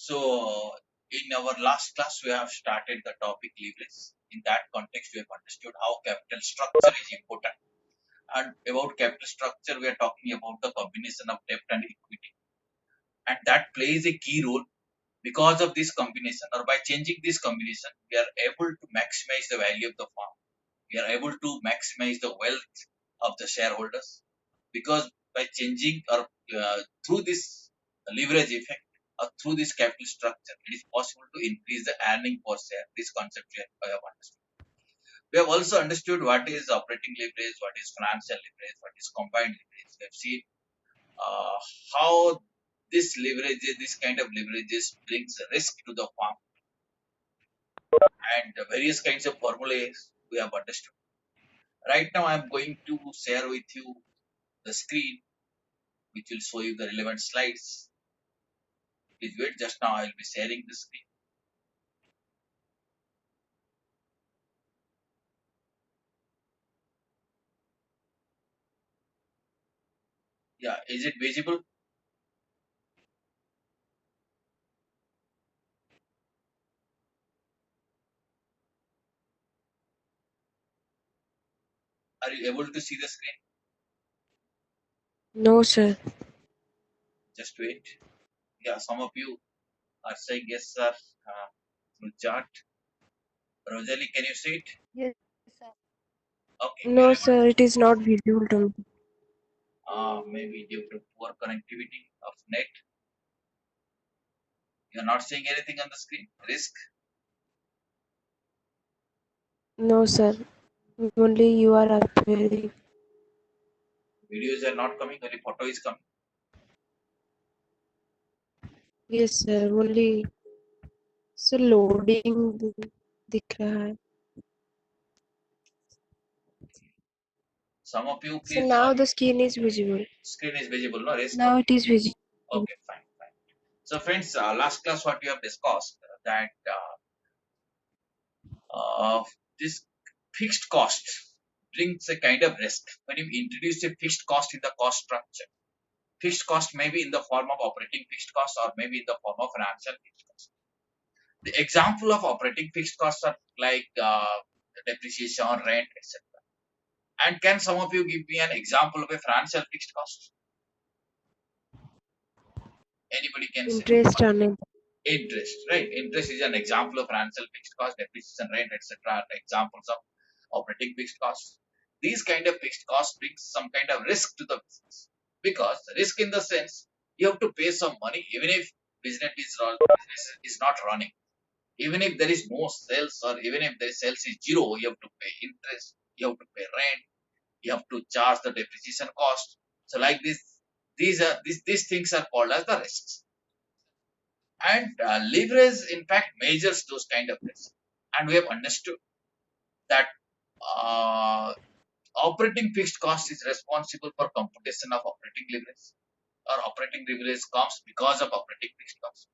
So, in our last class, we have started the topic leverage. In that context, we have understood how capital structure is important. And about capital structure, we are talking about the combination of debt and equity. And that plays a key role because of this combination, or by changing this combination, we are able to maximize the value of the firm. We are able to maximize the wealth of the shareholders because by changing or through this leverage effect or through this capital structure, it is possible to increase the earning per share. This concept I have understood. We have also understood what is operating leverage, what is financial leverage, what is combined leverage. We have seen uh, how this kind of leverages brings risk to the farm, and the various kinds of formulas we have understood. Right now, I am going to share with you the screen, which will show you the relevant slides. Please wait. Just now, I will be sharing the screen. Yeah, is it visible? Are you able to see the screen? No, sir. Just wait. Yeah, some of you are saying yes, sir. Through chat. Rosalie, can you see it? Yes, sir. Okay, you are No, able to sir. see. It is not visible to me. Maybe due to poor connectivity of net, you are not seeing anything on the screen. Risk. No, sir. Only you are appearing. Videos are not coming. Only photo is coming. Yes, sir. Only sir loading दिख रहा है. Some of you, So please. now the screen is visible. Screen is visible. No risk. Now it is visible. Okay, fine, fine. So, friends, last class what we have discussed that this fixed cost brings a kind of risk when you introduce a fixed cost in the cost structure. Fixed cost may be in the form of operating fixed cost or maybe in the form of financial fixed cost. The example of operating fixed costs are like depreciation, rent, etc. And can some of you give me an example of a financial fixed cost? Anybody can say. Interest on it. Interest, right? Interest is an example of financial fixed cost, depreciation, rent, etc. are examples of operating fixed costs. These kind of fixed costs brings some kind of risk to the business because risk in the sense you have to pay some money even if business is not running, even if there is no sales or even if the sales is zero, you have to pay interest, you have to pay rent, you have to charge the depreciation cost. So like this, these things are called as the risks. And leverage in fact measures those kind of risks, and we have understood that uh, operating fixed cost is responsible for computation of operating leverage, or operating leverage comes because of operating fixed cost,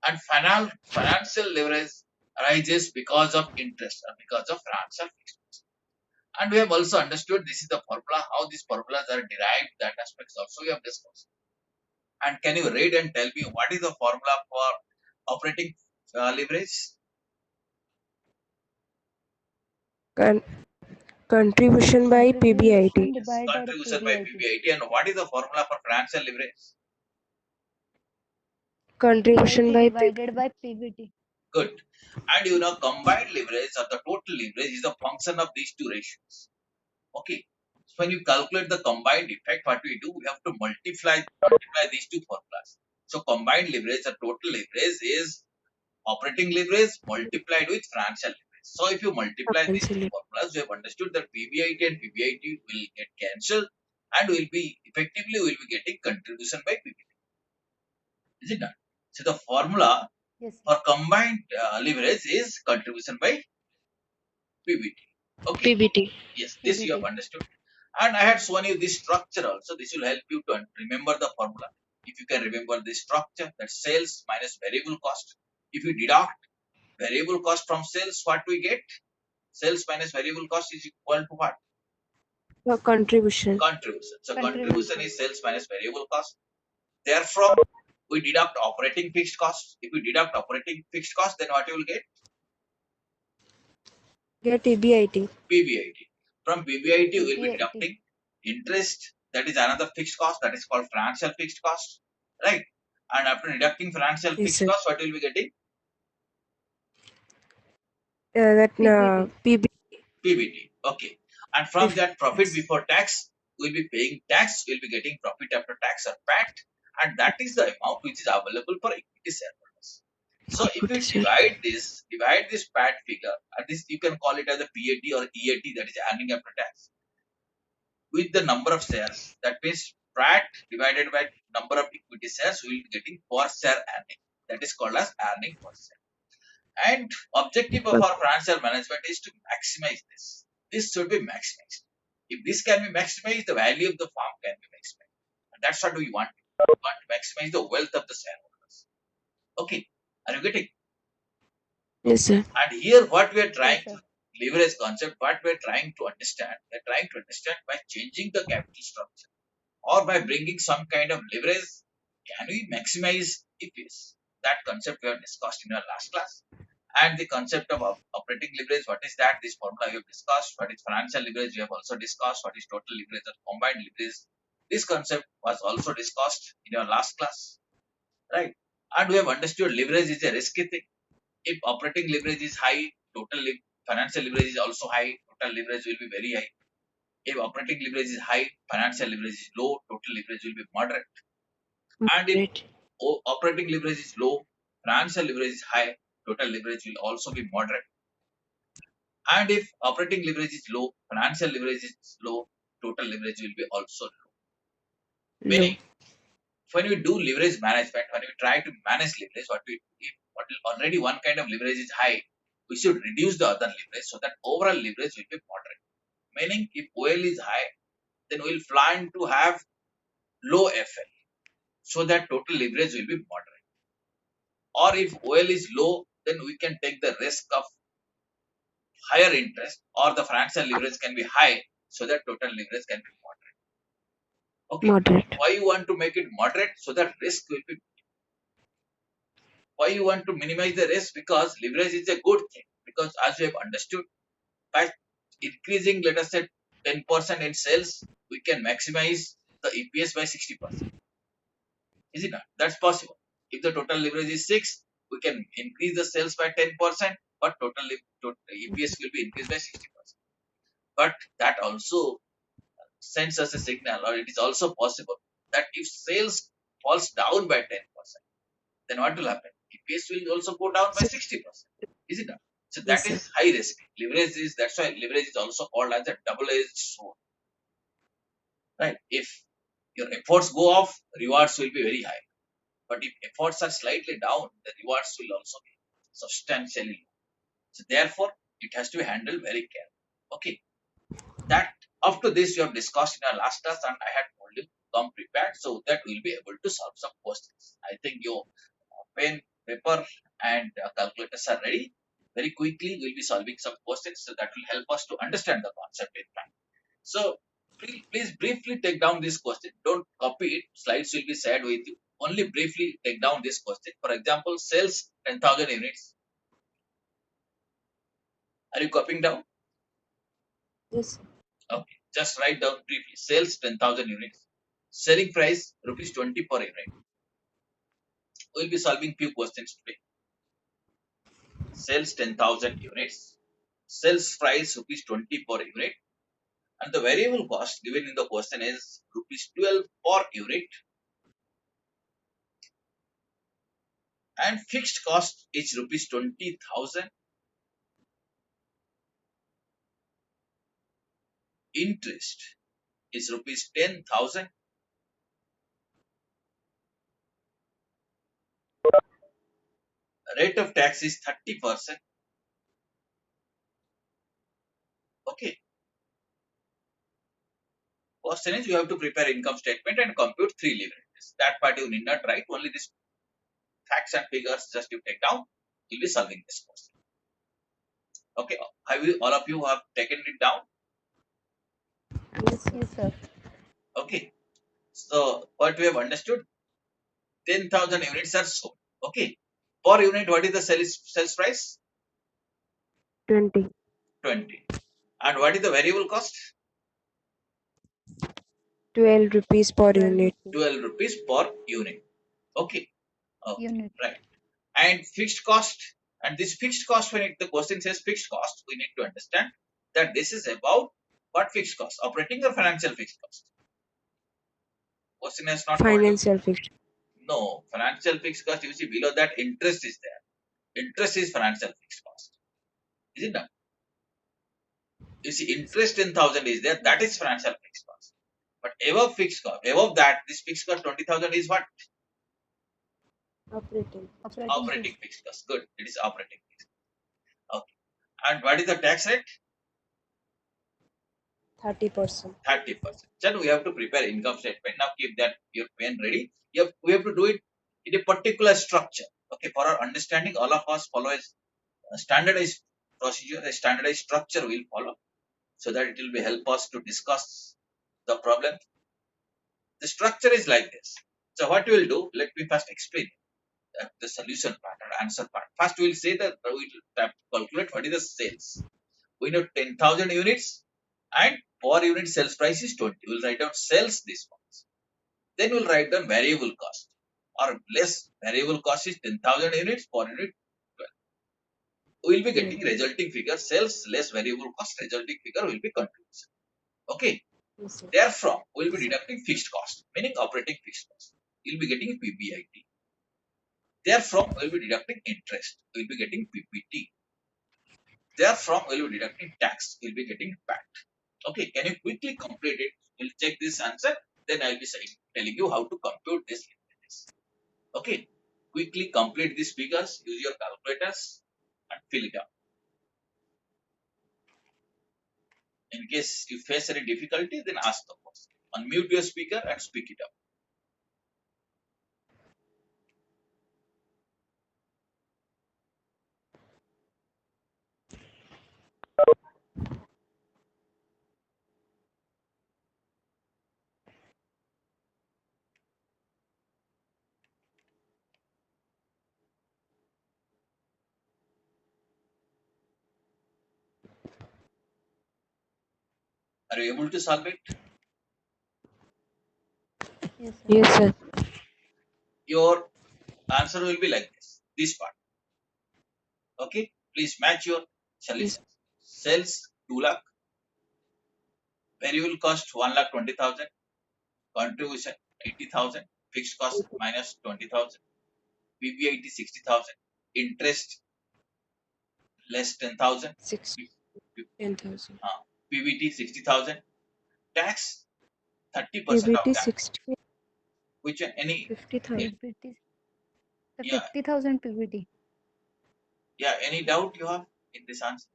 and financial leverage arises because of interest or because of financial fixed cost. And we have also understood this is the formula, how these formulas are derived, that aspects also we have discussed. And can you read and tell me what is the formula for operating leverage? Con- contribution by Contribution PBIT. divided by Contribution by PBIT. PBIT. And what is the formula for financial leverage? Contribution PBIT by PBIT. divided by PBT. Good. And combined leverage or the total leverage is a function of these two ratios. Okay. So when you calculate the combined effect, what we do, we have to multiply these two formulas. So combined leverage or total leverage is operating leverage multiplied with financial leverage. So if you multiply these two Financially. formulas, we have understood that PBIT and PBIT will get cancelled and will be getting contribution by PBT. Is it not? So the formula Yes, sir. for combined leverage is contribution by PBT. Okay. PBT. Yes, this you have PBT. understood. And I had shown you this structure also. This will help you to remember the formula. If you can remember this structure, that sales minus variable cost. If you deduct variable cost from sales, what we get? Sales minus variable cost is equal to what? Contribution. Contribution. So contribution Contribution. is sales minus variable cost. Therefrom, We deduct operating fixed costs. If we deduct operating fixed costs, then what you will get? Get EBIT. PBIT. From PBIT, we will be PBIT. deducting interest. That is another fixed cost. That is called financial fixed cost, right? And after deducting financial Yes, fixed sir. cost, what will be getting? That PBT. PB. PBT. Okay. And from Bef- that profit yes. before tax, we'll be paying tax. We'll be getting profit after tax or PAT, and that is the amount which is available for equity shareholders. So if Equity you share. divide this PAT figure, and this you can call it as a PAT or EAT, that is earning after tax, with the number of shares. That means PAT divided by number of equity shares, we will be getting per share earning. That is called as earning per share. And objective of our financial management is to maximize this. This should be maximized. If this can be maximized, the value of the farm can be maximized. And that's what we want. We want to maximize the wealth of the shareholders. Okay, are you getting? Yes, sir. And here, what we are trying Yes, to sir. leverage concept, what we are trying to understand, we are trying to understand by changing the capital structure or by bringing some kind of leverage, can we maximize EPS? That concept we have discussed in our last class. And the concept of operating leverage, what is that? This formula we have discussed. What is financial leverage? We have also discussed. What is total leverage or combined leverage? This concept was also discussed in our last class, right? And we have understood leverage is a risky thing. If operating leverage is high, financial leverage is also high. Total leverage will be very high. If operating leverage is high, financial leverage is low. Total leverage will be moderate. And if Right. operating leverage is low, financial leverage is high, total leverage will also be moderate. And if operating leverage is low, financial leverage is low, total leverage will be also low. Low. Meaning, when we do leverage management, when we try to manage leverage, what already one kind of leverage is high, we should reduce the other leverage so that overall leverage will be moderate. Meaning, if OL is high, then we'll plan to have low FL so that total leverage will be moderate. Or if OL is low, then we can take the risk of higher interest, or the financial leverage can be high so that total leverage can be moderate. Okay. Moderate. Why you want to make it moderate? So that risk will be. Why you want to minimize the risk? Because leverage is a good thing. Because as we have understood, by increasing, let us say, 10% in sales, we can maximize the EPS by 60%. Is it not? That's possible. If the total leverage is 6, we can increase the sales by 10%, but total EPS will be increased by 60%. But that also sends us a signal, or it is also possible that if sales falls down by 10%, then what will happen? EPS will also go down by So, 60%. Is it not? So yes, that sir. is high risk. That's why leverage is also called as a double-edged sword. Right? If your efforts go off, rewards will be very high. But if efforts are slightly down, the rewards will also be substantially low. So therefore, it has to be handled very carefully. Okay. That up to this you have discussed in our last class, and I had told you come prepared so that we'll be able to solve some questions. I think your pen, paper, and calculators are ready. Very quickly, we'll be solving some questions so that will help us to understand the concept in time. So please briefly take down this question. Don't copy it. Slides will be shared with you. Only briefly take down this question. For example, sales 10,000 units. Are you copying down? Yes. Okay. Just write down briefly. Sales 10,000 units. Selling price rupees 20 per unit. We'll be solving few questions today. Sales 10,000 units. Sales price rupees 20 per unit. And the variable cost given in the question is rupees 12 per unit. And fixed cost is rupees 20,000. Interest is rupees 10,000. Rate of tax is 30%. Okay. Question is you have to prepare income statement and compute 3 leverages. That part you need not write. Only this facts and figures just you take down. You'll be solving this question. Okay. All of you have taken it down? Yes, sir. Yes, sir. Okay. So what we have understood, 10,000 units are sold. Okay. Per unit, what is the sales price? 20. 20. And what is the variable cost? 12 rupees per 12 unit. rupees 12 rupees per unit. Okay. Okay. unit. Right. And fixed cost. And this fixed cost, when the question says fixed cost, we need to understand that this is about what fixed cost? Operating or financial fixed cost? Question has not told you. Financial fixed. No, financial fixed cost, you see below that interest is there. Interest is financial fixed cost. Is it not? You see interest 10,000 is there, that is financial fixed cost. But above fixed cost, above that, this fixed cost 20,000 is what? Operating. Operating Operating fixed. fixed cost. Good. It is operating fixed. Okay. And what is the tax rate? 30%. 30%. Then we have to prepare income statement. Now keep that your pen ready. We have to do it in a particular structure. Okay, for our understanding, all of us follow a standardized procedure, a standardized structure we'll follow, so that it will be help us to discuss the problem. The structure is like this. So what we will do, let me first explain the solution part or answer part. First we will say that we will have to calculate what is the sales. We know 10,000 units and per unit sales price is 20. We'll write down sales this much. Then we'll write down variable cost, or less variable cost is 10,000 units per unit 12. We'll be getting resulting figure sales less variable cost, resulting figure will be contribution. Okay. Yes, sir. Therefrom, we'll be deducting fixed cost, meaning operating fixed cost. You'll be getting PBIT. Therefrom, we'll be deducting interest. We'll be getting PPT. Therefrom, we'll be deducting tax. We'll be getting PAT. Okay, can you quickly complete it? We'll check this answer. Then I'll be telling you how to compute this. Okay, quickly complete these figures. Use your calculators and fill it up. In case you face any difficulty, then ask the question. Unmute your speaker and speak it up. Are you able to solve it? Yes, sir. Yes, sir. Your answer will be like this. This part. Okay, please match your solution. Sales 2 lakh, variable cost 1,20,000, contribution 80,000, fixed cost minus 20,000, PBIT 60,000, interest less 10,000, 10,000. PBT 60,000, tax 30% of PBT that. 60. Which one? Any 50,000. PBT. The Yeah. 50,000 PBT. Any doubt you have in this answer?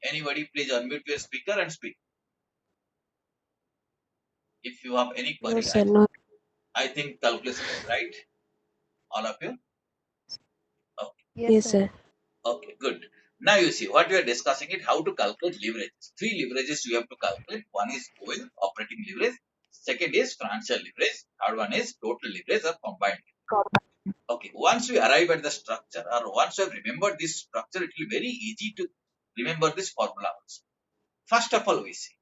Anybody, please unmute your speaker and speak. If you have any No, query, sir. No. I think calculation is right. All of you. Yes, sir. Okay, good. Now you see what we are discussing it, how to calculate leverages. 3 leverages you have to calculate. One is OL, operating leverage. Second is financial leverage. Third one is total leverage or combined. Okay, once we arrive at the structure, or once we have remembered this structure, it will be very easy to remember this formula also. First of all, we see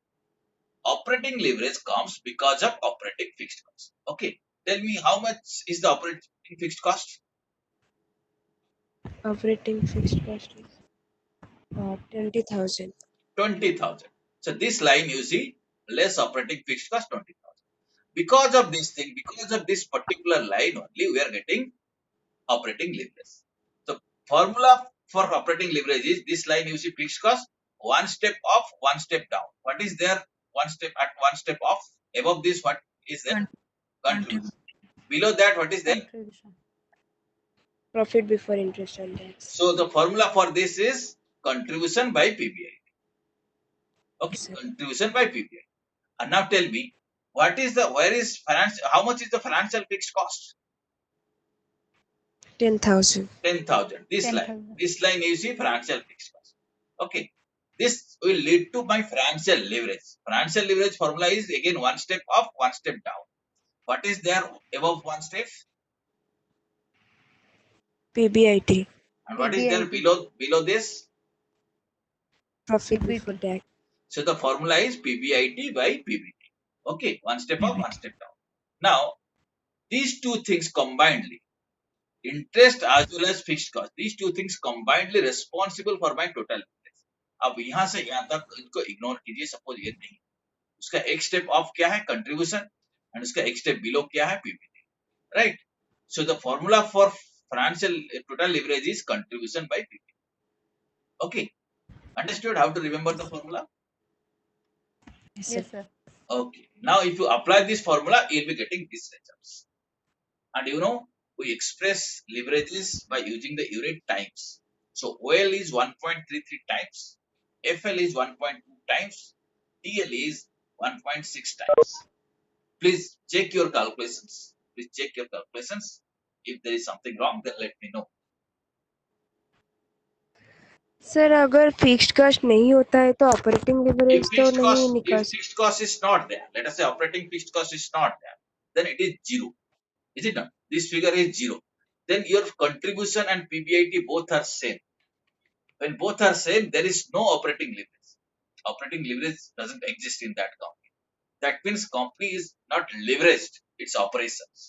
operating leverage comes because of operating fixed cost. Okay, tell me how much is the operating fixed cost? Operating fixed cost is 20,000. 20,000. So this line you see less operating fixed cost 20,000. Because of this thing, because of this particular line only, we are getting operating leverage. So formula for operating leverage is this line you see fixed cost, one step off, one step down. What is there? One step off. Above this, what is there? Contribution. Below that, what is there? Contribution. Profit before interest and tax. So the formula for this is contribution by PBI. Okay, Yes, sir. contribution by PBI. And now tell me, how much is the financial fixed cost? 10,000. 10,000. This line. 10,000. This line you see financial fixed cost. Okay. This will lead to my financial leverage. Financial leverage formula is again one step up, one step down. What is there above one step? PBIT, And what is there PBIT. below this? profit before PBT. tax. So the formula is PBIT by PBT. Okay, one step up, one PBT. step down. Now, these two things combinedly, interest as well as fixed cost, these two things combinedly responsible for my total interest. अब यहाँ से यहाँ तक इनको ignore कीजिए, suppose ये नहीं, उसका एक स्टेप ऑफ क्या है, कंट्रीब्यूशन, एंड उसका एक स्टेप बिलो क्या है, PBT, right? So the formula for financial total leverage is contribution by PBT. Okay, understood how to remember the formula? Yes, sir. Yes, sir. Okay, now if you apply this formula, you'll be getting these results. And you know, we express leverages by using the unit times. So OL is 1.33 times, FL is 1.2 times, TL is 1.6 times. Please check your calculations. Please check your calculations. If there is something wrong, then let me know. Sir अगर fixed cost नहीं होता है तो operating leverage तो नहीं निकाल If fixed cost is not there, let us say operating fixed cost is not there, then it is zero. Is it not? This figure is zero. Then your contribution and PBIT both are same. When both are same, there is no operating leverage. Operating leverage doesn't exist in that company. That means company is not leveraged. Its operations,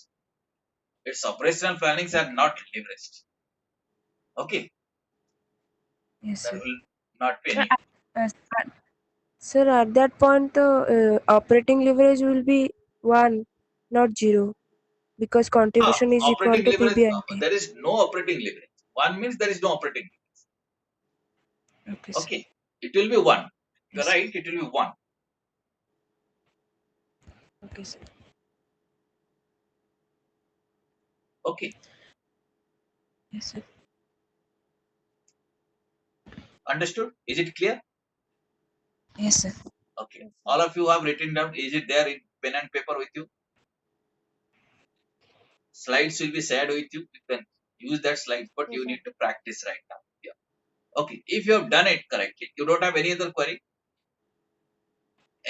its operational plannings are not leveraged. Okay, Yes, there sir. will not be Sir, any. sir, at that point, the operating leverage will be 1, not 0, because contribution is equal Operating to leverage, PBIT. there is no operating leverage. One means there is no operating leverage. Okay, sir. Okay, it will be one. You're Yes. right, it will be one. Okay, sir. Okay, Yes, sir. understood? Is it clear? Yes, sir. Okay, Yes, sir. all of you have written down. Is it there in pen and paper with you? Slides will be shared with you. You can use that slide, but Yes, you sir. need to practice right now. Yeah. Okay, if you have done it correctly, you don't have any other query.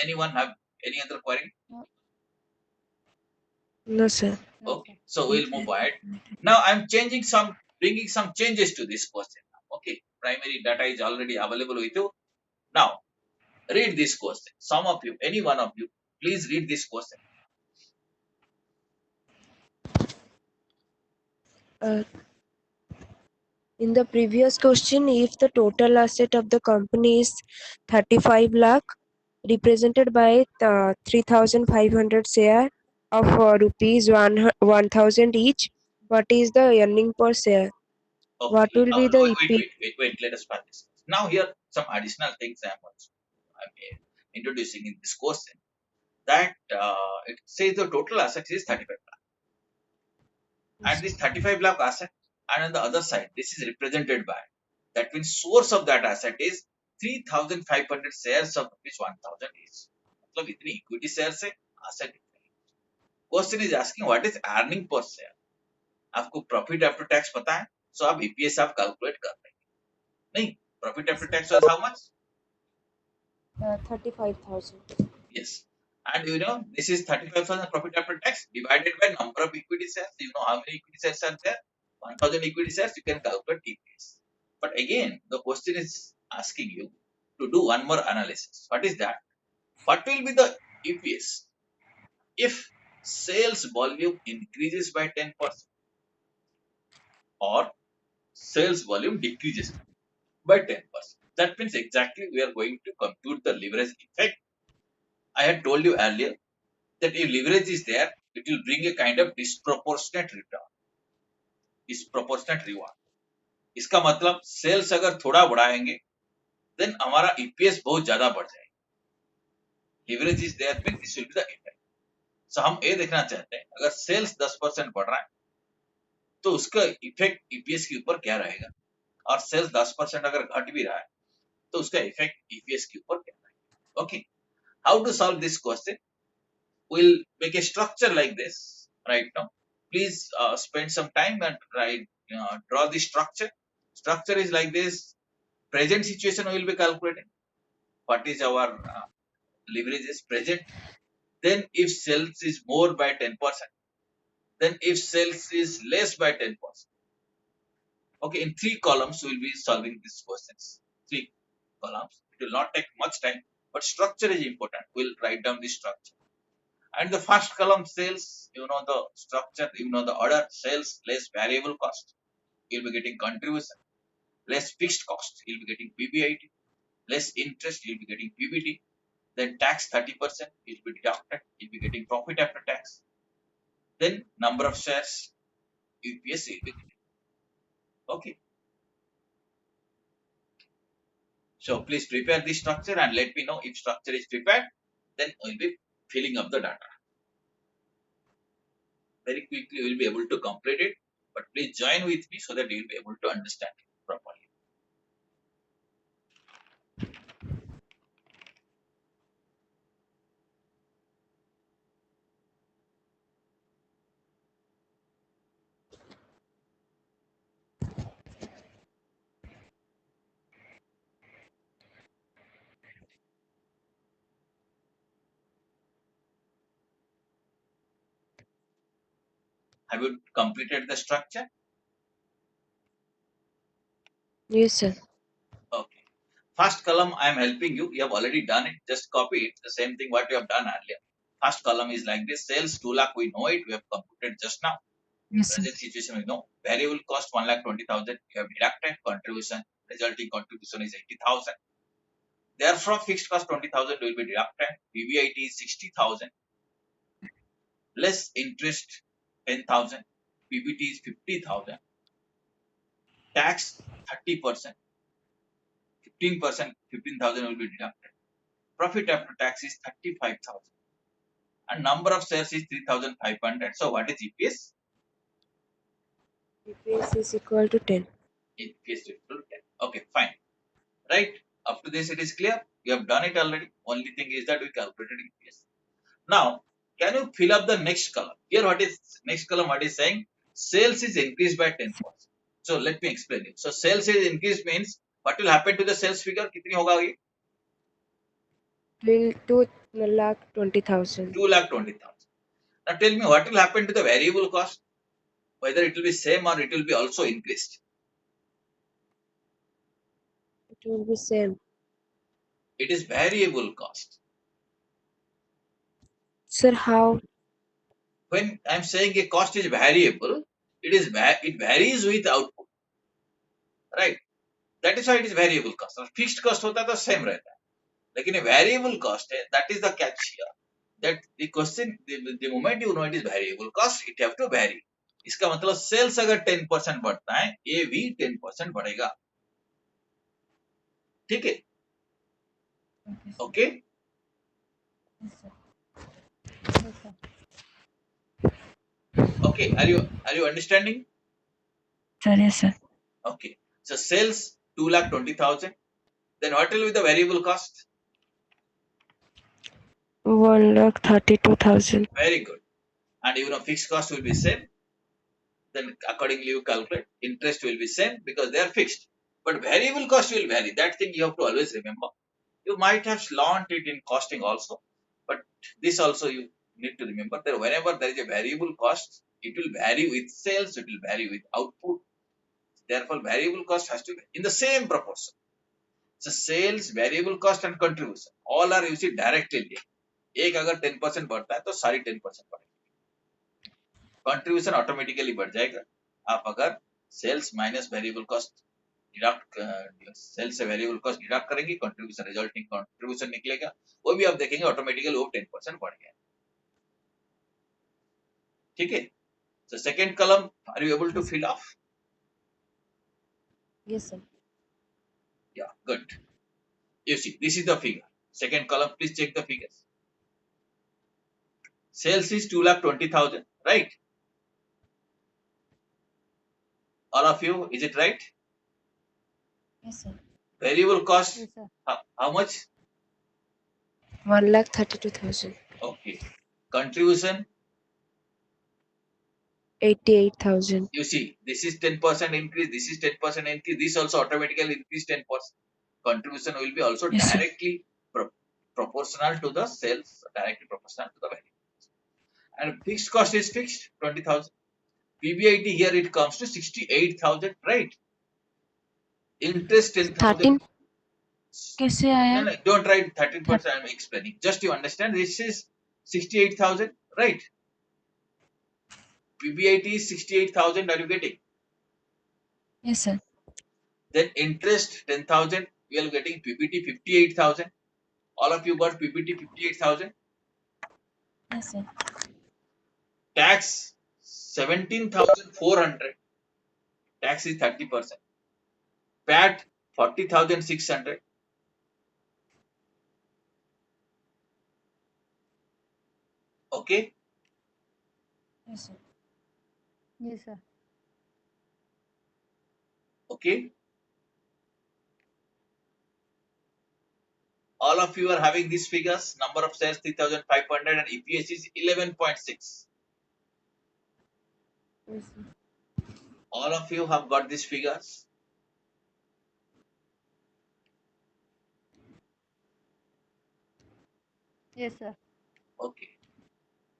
Anyone have any other query? No, sir. No, Okay, sir. so we'll move ahead. Now I'm bringing some changes to this question. Okay, primary data is already available with you. Now read this question. Some of you, any one of you, please read this question. Uh, in the previous question, if the total asset of the company is 35 lakh, represented by 3,500 share of rupees 1,000 each, what is the earning per share? What Okay, will be the EP? wait. Let us practice. Now here some additional things I'm introducing in this question. That it says the total asset is 35 lakh, and this 35 lakh asset, and on the other side, this is represented by. That means source of that asset is 3,500 shares of rupees 1,000 each. मतलब इतनी equity shares है, asset इतनी. Question is asking what is earning per share. आपको profit after tax पता है, सो आप EPS आप calculate कर लेंगे. नहीं, profit after tax was how much? 35,000. Yes, and you know this is 35,000 profit after tax divided by number of equity shares. You know how many equity shares are there? 1,000 equity shares. You can calculate EPS. But again, the question is asking you to do one more analysis. What is that? What will be the EPS if sales volume increases by 10% or sales volume decreases by 10%? That means exactly we are going to compute the leverage effect. I had told you earlier that if leverage is there, it will bring a kind of disproportionate return, disproportionate reward. इसका मतलब sales अगर थोड़ा बढ़ाएंगे then हमारा EPS बहुत ज्यादा बढ़ जाएगा. leverage is there means this will be the effect. So हम ये देखना चाहते हैं अगर सेल्स 10% बढ़ रहा है तो उसका इफेक्ट ईपीएस के ऊपर क्या रहेगा, और सेल्स 10% अगर घट भी रहा है तो उसका इफेक्ट ईपीएस के ऊपर क्या रहेगा. Okay, how to solve this question? We'll make a structure like this right now. Please spend some time and draw the structure. Structure is like this. Present situation we will be calculating. What is our leverage is present. then if sales is more by 10%, then if sales is less by 10%. Okay, in 3 columns we will be solving these questions. 3 columns. It will not take much time, but structure is important. We'll write down the structure. And the first column sales, the structure, the order, sales less variable cost. You'll be getting contribution, less fixed cost. You'll be getting PBIT, less interest. You'll be getting PBT. Then tax 30%. You'll be deducted. You'll be getting profit after tax. Then number of shares, EPS. You'll be getting. Okay. So please prepare this structure and let me know if structure is prepared. Then we'll be filling up the data. Very quickly we'll be able to complete it. But please join with me so that you'll be able to understand it properly. Have you completed the structure? Yes, sir. Okay. First column I am helping you. You have already done it. Just copy it. The same thing what you have done earlier. First column is like this. Sales 2 lakh, we know it. We have computed just now. Yes, sir. Present situation we know. Variable cost 1,20,000. You have deducted contribution. Resulting contribution is 80,000. Therefore, fixed cost 20,000 will be deducted. PBIT is 60,000. Less interest 10,000. PBT is 50,000. Tax 30%. 15%, 15,000 will be deducted. Profit after tax is 35,000. And number of shares is 3,500. So what is EPS? EPS is equal to 10. EPS is equal to 10. Okay, fine. Right? Up to this it is clear. You have done it already. Only thing is that we calculated EPS. Now, can you fill up the next column? Here what is next column? What is saying? Sales is increased by 10%. So let me explain it. So sales is increased means what will happen to the sales figure? कितनी होगा ये? 2,20,000. 2,20,000. Now tell me what will happen to the variable cost? Whether it will be same or it will be also increased. It will be same. It is variable cost. Sir, how? When I am saying a cost is variable, it varies with output, right? That is why it is variable cost. और fixed cost होता है तो same रहता है. लेकिन a variable cost है, that is the catch here. That the question, the moment you know it is variable cost, it have to vary. इसका मतलब sales अगर 10% बढ़ता है, ये भी 10% बढ़ेगा. ठीक है? Okay? Yes, sir. Yes, sir. Okay. Are you understanding? Sir, yes, sir. Okay. So sales 2,20,000. Then what will be the variable cost? 1,32,000. Very good. And fixed cost will be same. Then accordingly you calculate. Interest will be same because they are fixed. But variable cost will vary. That thing you have to always remember. You might have learned it in costing also. But this also you need to remember that whenever there is a variable cost, it will vary with sales, it will vary with output. Therefore, variable cost has to be in the same proportion. So sales, variable cost and contribution all are you see directly linked. एक अगर 10% बढ़ता है तो सारी 10% बढ़ेगी. Contribution automatically बढ़ जाएगा. आप अगर sales minus variable cost deduct sales से वेरिएबल कॉस्ट डिडक्ट करेंगे, कंट्रीब्यूशन रिजल्टिंग कंट्रीब्यूशन निकलेगा, वो भी आप देखेंगे ऑटोमेटिकली वो 10% बढ़ गया. ठीक है? So second column, are you able to fill off? Yes, sir. Yeah, good. You see, this is the figure. Second column, please check the figures. Sales is 2,20,000, right? All of you, is it right? Yes, sir. Variable cost, Yes, sir. how much? 1,32,000. Okay. Contribution, 88,000. you see, this is 10% increase, this is 10% increase, this also automatically increase 10%. Contribution will be also Yes, sir. directly proportional to the sales, directly proportional to the value. And fixed cost is fixed, 20,000. PBIT here it comes to 68,000, right? Interest 10,000. 13 कैसे No, आया? no, don't write 13%. I'm explaining. Just you understand, this is 68,000, right? PBIT is 68,000. Are you getting? Yes, sir. Then interest 10,000. We are getting PBT 58,000. All of you got PBT 58,000. Yes, sir. Tax 17,400. Tax is 30%. PAT 40,600. Okay. Yes, sir. Yes, sir. Okay. All of you are having these figures. Number of shares 3,500 and EPS is 11.6. Yes, sir. All of you have got these figures. Yes, sir. Okay.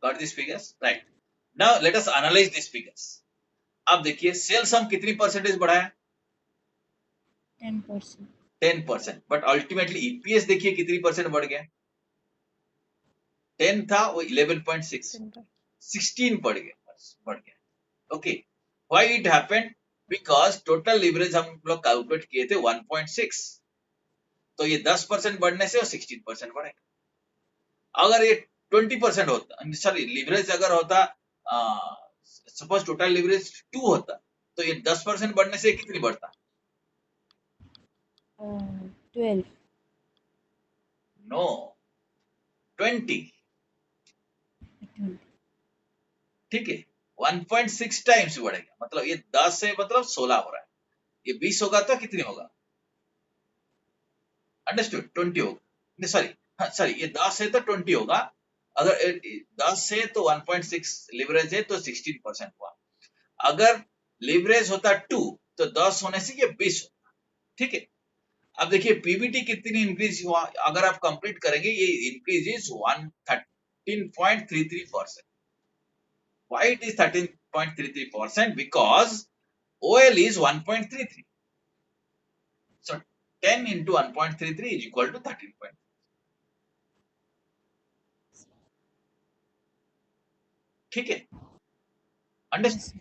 Got these figures? Right. Now let us analyze these figures. अब देखिए sales हम कितनी percentage बढ़ाया? 10%. 10%. But ultimately EPS देखिए कितनी percent बढ़ गया? 10 था वो 11.6, 16 बढ़ गया. Okay. Why it happened? Because total leverage हम लोग कैलकुलेट किए थे 1.6. तो ये 10% बढ़ने से 16% बढ़ेगा. अगर ये 20% होता, सॉरी लीवरेज अगर होता, सपोज टोटल लीवरेज 2 होता, तो ये 10% बढ़ने से कितनी बढ़ता? 12. नो, 20. 20. ठीक है. 1.6 टाइम्स बढ़ेगा. मतलब ये 10 से मतलब 16 हो रहा है. ये 20 होगा तो कितनी होगा? अंडरस्टूड? 20 होगा. सॉरी ये 10 है तो 20 होगा. अगर 10 है तो 1.6 लीवरेज है तो 16% हुआ. अगर लीवरेज होता 2 तो 10 होने से ये 20 होता. ठीक है. अब देखिए पीबीटी कितनी इंक्रीज हुआ. अगर आप कंप्लीट करेंगे ये increase is 13.33%. Why it is 13.33%? Because OL is 1.33. So 10 into 1.33 is equal to 13. ठीक है. Understand? Yes, sir.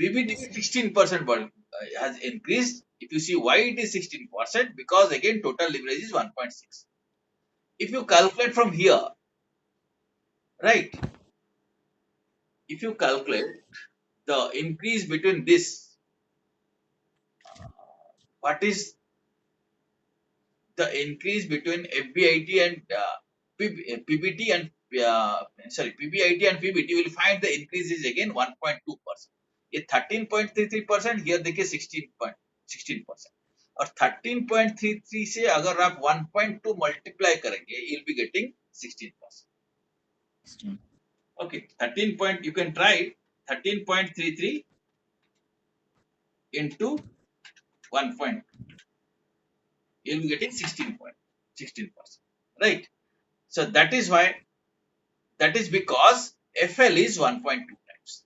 PBT 16% has increased. If you see why it is 16%, because again total leverage is 1.6. If you calculate from here, right? If you calculate the increase between this, what is the increase between FBIT and PBT and PBIT and PBT, will find the increase is again 1.2%. ये 13.33%, here देखिए 16% और 13.33 से अगर आप 1.2 multiply करेंगे, you'll be getting 16%. Still. Okay, 13 point, you can try 13.33 into 1.2. You'll be getting 16%. Right? So that is why, that is because FL is 1.2 times.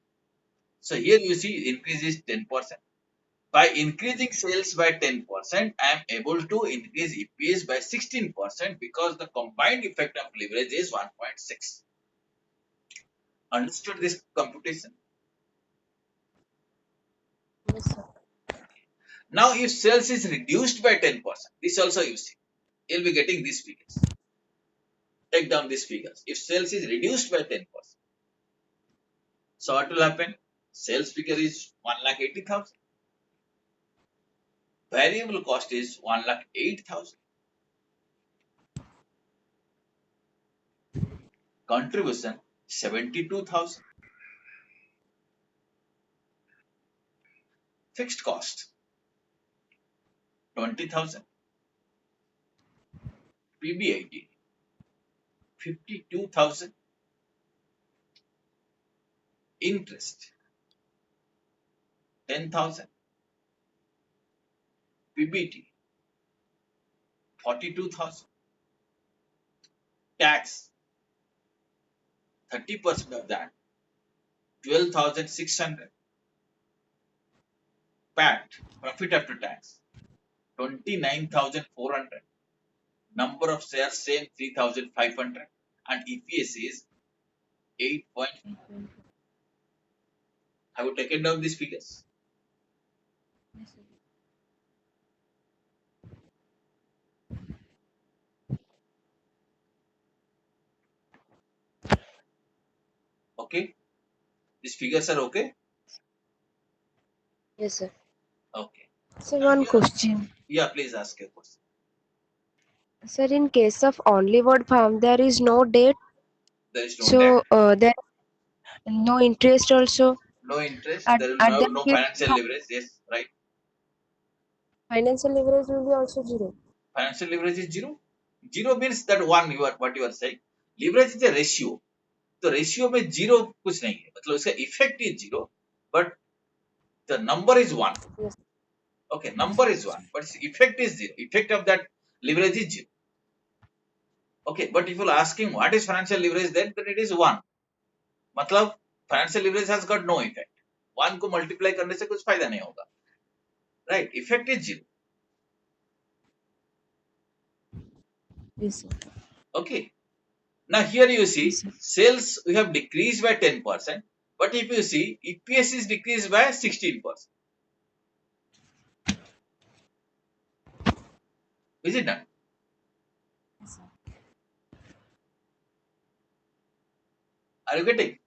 So here you see increase is 10%. By increasing sales by 10%, I am able to increase EPS by 16% because the combined effect of leverage is 1.6. Understood this computation? Yes, sir. Now if sales is reduced by 10%, this also you see, you'll be getting these figures. Take down these figures. If sales is reduced by 10%, so what will happen? Sales figure is 1,80,000. Variable cost is 1,08,000. Contribution 72,000. Fixed cost 20,000. PBIT 52,000. Interest 10,000. PBT 42,000. tax 30% of that, 12,600. PAT, profit after tax, 29,400. Number of shares same 3,500, and EPS is 8 point. 8.4. Have you taken down these figures? Yes, sir. Okay, these figures are okay. Yes, sir. Okay. So Now one here, question. yeah, please ask your question. Sir, in case of only word farm, there is no date, There is no debt, so there no interest also. no interest, At there is at no, that no case, financial leverage. Yes, right. financial leverage will be also zero. Financial leverage is zero. Zero means that one you are what you are saying. Leverage is a ratio. तो ratio में zero कुछ नहीं है, मतलब इसका effect is zero, but the number is one. Yes. Okay, number is one, but its effect is zero. Effect of that leverage is zero. Okay, but if you are asking what is financial leverage, then it is one. मतलब financial leverage has got no effect. One को multiply करने से कुछ फायदा नहीं होगा. Right? Effect is zero. Yes, sir. Okay. Now here you see Yes, sir. sales we have decreased by 10%, but if you see EPS is decreased by 16%. Is it not? Yes, sir. Are you getting?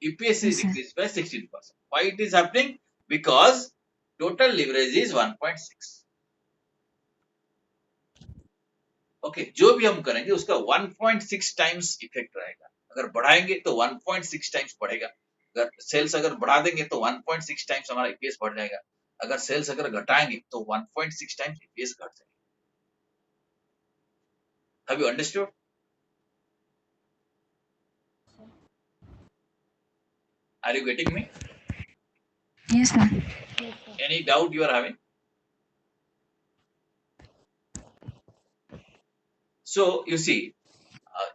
EPS is Yes, sir. decreased by 16%. Why it is happening? Because total leverage is 1.6. Okay, जो भी हम करेंगे उसका 1.6 times effect रहेगा. अगर बढ़ाएंगे तो 1.6 times बढ़ेगा. अगर सेल्स अगर बढ़ा देंगे तो 1.6 टाइम्स हमारा ईपीएस बढ़ जाएगा. अगर सेल्स अगर घटाएंगे तो 1.6 टाइम्स ईपीएस घट जाएगा. Have you understood? Are you getting me? Yes, sir. Any doubt you are having? So you see,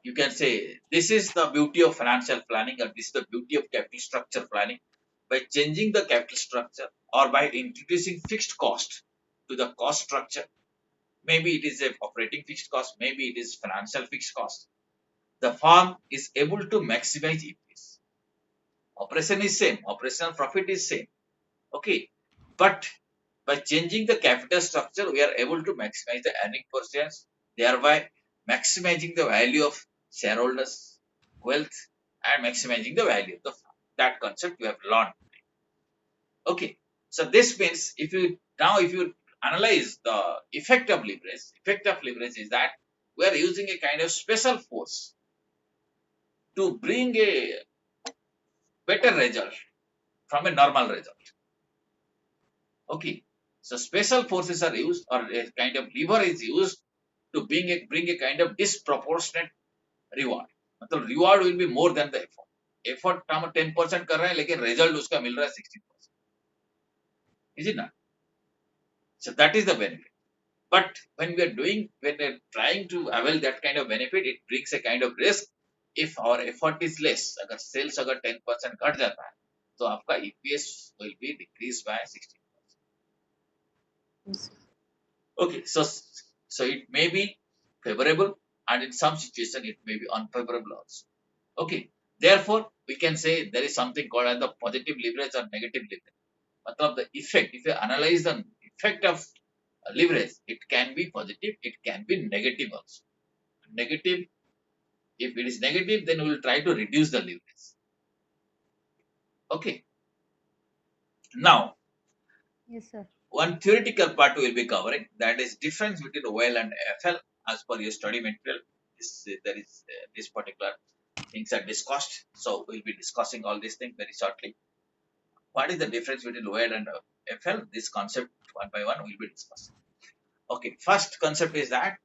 you can say this is the beauty of financial planning, or this is the beauty of capital structure planning. By changing the capital structure or by introducing fixed cost to the cost structure, maybe it is a operating fixed cost, maybe it is financial fixed cost, the firm is able to maximize EPS. Operation is same, operational profit is same. Okay, but by changing the capital structure, we are able to maximize the earning per shares, thereby maximizing the value of shareholders' wealth and maximizing the value of the firm. That concept we have learned. Okay, so this means if you analyze the effect of leverage is that we are using a kind of special force to bring a better result from a normal result. Okay, so special forces are used, or a kind of lever is used to bring a kind of disproportionate reward. मतलब reward will be more than the effort. Effort हम 10% कर रहे हैं लेकिन result उसका मिल रहा है 16%. Is it not? So that is the benefit. But when we are trying to avail that kind of benefit, it brings a kind of risk. If our effort is less, अगर sales अगर 10% घट जाता है, तो आपका EPS will be decreased by 16%. Yes, sir. Okay, so it may be favorable, and in some situation it may be unfavorable also. Okay, therefore we can say there is something called as the positive leverage or negative leverage. मतलब the effect, if you analyze the effect of leverage, it can be positive, it can be negative also. Negative, if it is negative, then we will try to reduce the leverage. Okay, now Yes, sir. one theoretical part we will be covering, that is difference between OL and FL as per your study material. There is this particular things are discussed, so we'll be discussing all these things very shortly. What is the difference between OL and FL? This concept one by one we'll be discussing. Okay, first concept is that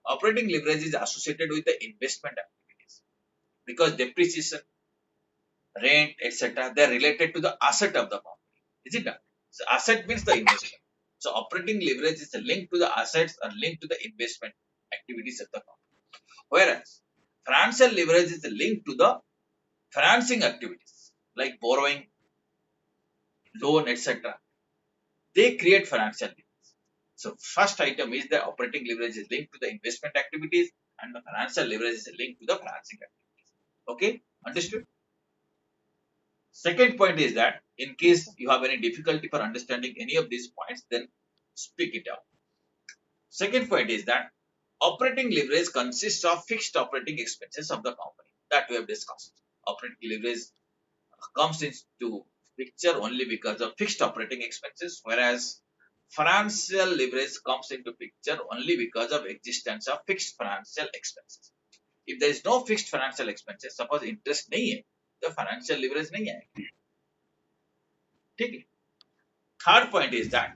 operating leverage is associated with the investment activities, because depreciation, rent, etc., they are related to the asset of the company. Is it not? So asset means the investment. So operating leverage is linked to the assets and linked to the investment activities of the company. Whereas financial leverage is linked to the financing activities like borrowing, loan, etc. They create financial leverage. So first item is the operating leverage is linked to the investment activities and the financial leverage is linked to the financing activities. Okay, understood? Second point is that in Yes, case sir. you have any difficulty for understanding any of these points, then speak it out. Second point is that operating leverage consists of fixed operating expenses of the company that we have discussed. Operating leverage comes into picture only because of fixed operating expenses, whereas financial leverage comes into picture only because of existence of fixed financial expenses. If there is no fixed financial expenses, suppose interest नहीं है, तो financial leverage नहीं है. ठीक है. Third point is that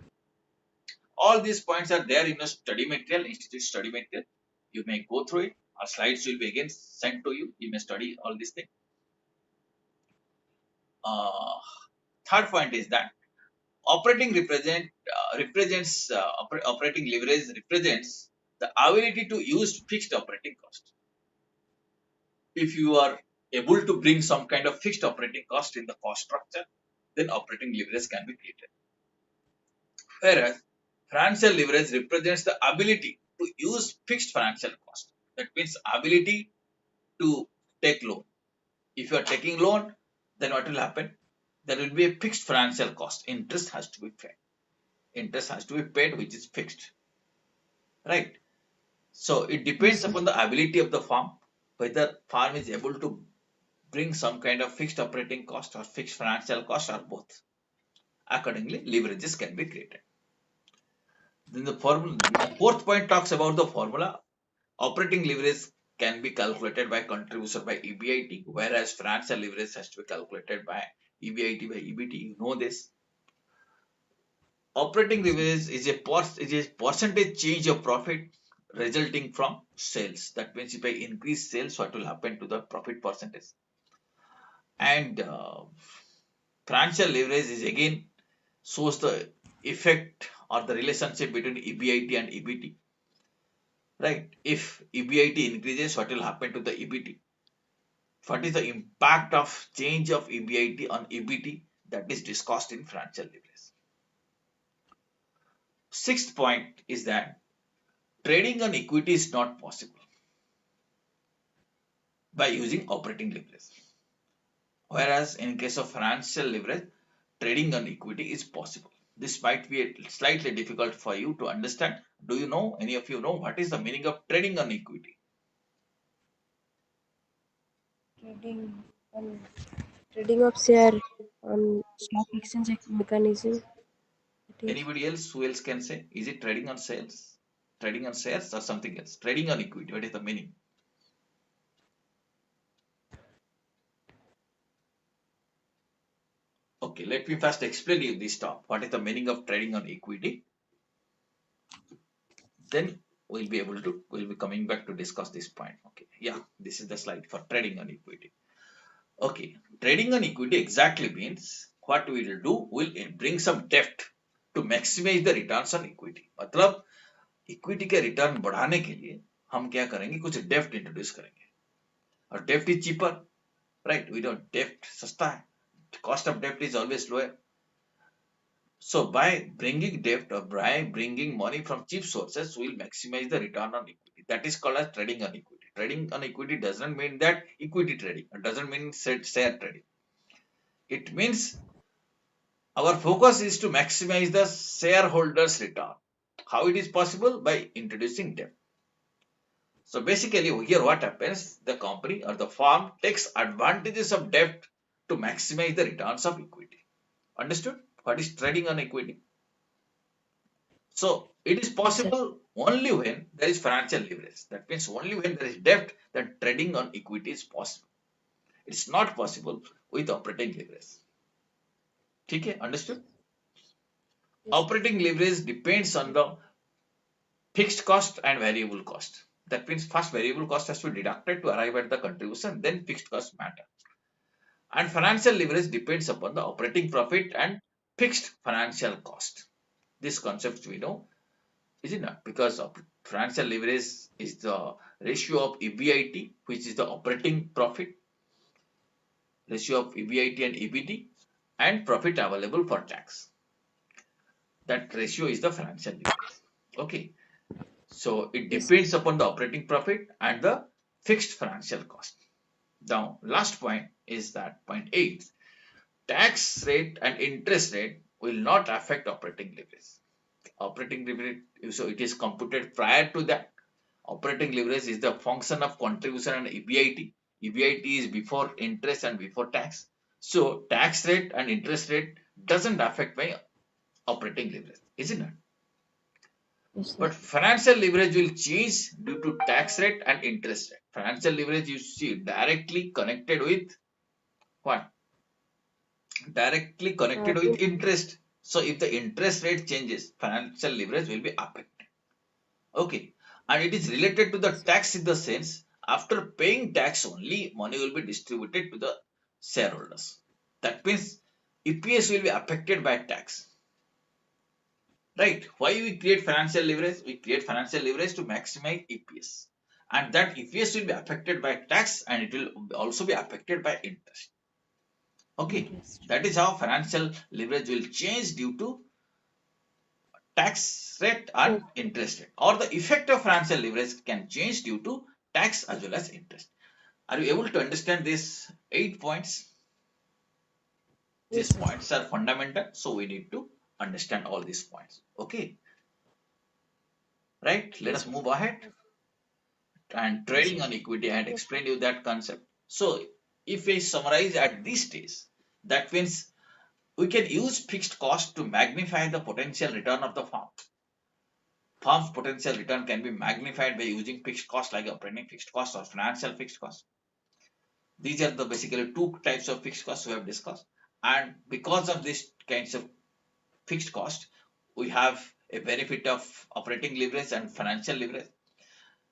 all these points are there in a study material, institute study material. You may go through it. Our slides will be again sent to you. You may study all these things. Uh, Third point is that operating leverage represents the ability to use fixed operating cost. If you are able to bring some kind of fixed operating cost in the cost structure, then operating leverage can be created. Whereas financial leverage represents the ability to use fixed financial cost. That means ability to take loan. If you are taking loan, then what will happen? There will be a fixed financial cost. Interest has to be paid. Interest has to be paid, which is fixed. Right? So it Yes, depends sir. upon the ability of the firm, whether firm is able to bring some kind of fixed operating cost or fixed financial cost or both. Accordingly, leverages can be created. Then the fourth point talks about the formula. Operating leverage can be calculated by contribution by EBIT, whereas financial leverage has to be calculated by EBIT by EBT. You know this. Operating Yes, sir. leverage is a percentage change of profit resulting from sales. That means if I increase sales, what will happen to the profit percentage? And financial leverage is again shows the effect or the relationship between EBIT and EBT. Right? If EBIT increases, what will happen to the EBT? What is the impact of change of EBIT on EBT? That is discussed in financial leverage. Sixth point is that trading on equity is not possible by using operating leverage. Whereas in case of financial leverage, trading on equity is possible. This might be slightly difficult for you to understand. Do you know, any of you know what is the meaning of trading on equity? Trading on trading of share on stock exchange mechanism. It is. Anybody else who else can say? Is it trading on sales? Trading on shares or something else? Trading on equity, what is the meaning? Okay, let me first explain you this talk. What is the meaning of trading on equity? Then we'll be coming back to discuss this point. Okay, yeah, this is the slide for trading on equity. Okay, trading on equity exactly means what we will do, we'll bring some debt to maximize the returns on equity. मतलब equity के return बढ़ाने के लिए हम क्या करेंगे, कुछ डेप्ट introduce करेंगे. और डेप्ट is cheaper, right? We don't, डेप्ट सस्ता है, cost of dept is always lower. So by bringing debt or by bringing money from cheap sources, we'll maximize the return on equity. That is called as trading on equity. Trading on equity doesn't mean that equity trading. It doesn't mean share trading. It means our focus is to maximize the shareholders' return. How it is possible? By introducing debt. So basically here what happens, the company or the firm takes advantages of debt to maximize the returns of equity. Understood? What is trading on equity? So it is Yes, sir. possible only when there is financial leverage. That means only when there is debt that trading on equity is possible. It's not possible with operating leverage. Okay, understood? Yes, sir. Operating leverage depends on the fixed cost and variable cost. That means first variable cost has to be deducted to arrive at the contribution, then fixed cost matter. And financial leverage depends upon the operating profit and fixed financial cost. This concept we know, is it not? Because of financial leverage is the ratio of EBIT, which is the operating profit, ratio of EBIT and EBT, and profit available for tax. That ratio is the financial leverage. Okay, so it Yes. depends upon the operating profit and the fixed financial cost. Now, last point is that point 8, tax rate and interest rate will not affect operating leverage. Operating leverage, so it is computed prior to that. Operating leverage is the function of contribution and EBIT. EBIT is before interest and before tax. So tax rate and interest rate doesn't affect my operating leverage, isn't it? Yes, sir. But financial leverage will change due to tax rate and interest rate. Financial leverage you see directly connected with what? Directly connected with In interest. So if the interest rate changes, financial leverage will be affected. Okay. And it is related to the tax in the sense after paying tax only money will be distributed to the shareholders. That means EPS will be affected by tax. Right? Why we create financial leverage? We create financial leverage to maximize EPS. And that EPS will be affected by tax and it will also be affected by interest. Okay. interest. That is how financial leverage will change due to tax rate and Oh, interest rate, or the effect of financial leverage can change due to tax as well as interest. Are you able to understand these 8 points? yes, These sir. points are fundamental, so we need to understand all these points. Okay, right? Let us Yes, move ahead. And yes, trading sir. on equity, I had Yes, explained you that concept. So if we summarize at this stage, that means we can use fixed cost to magnify the potential return of the firm. Firm's potential return can be magnified by using fixed cost like operating fixed cost or financial fixed cost. These are the basically two types of fixed costs we have discussed. And because of these kinds of fixed cost, we have a benefit of operating leverage and financial leverage.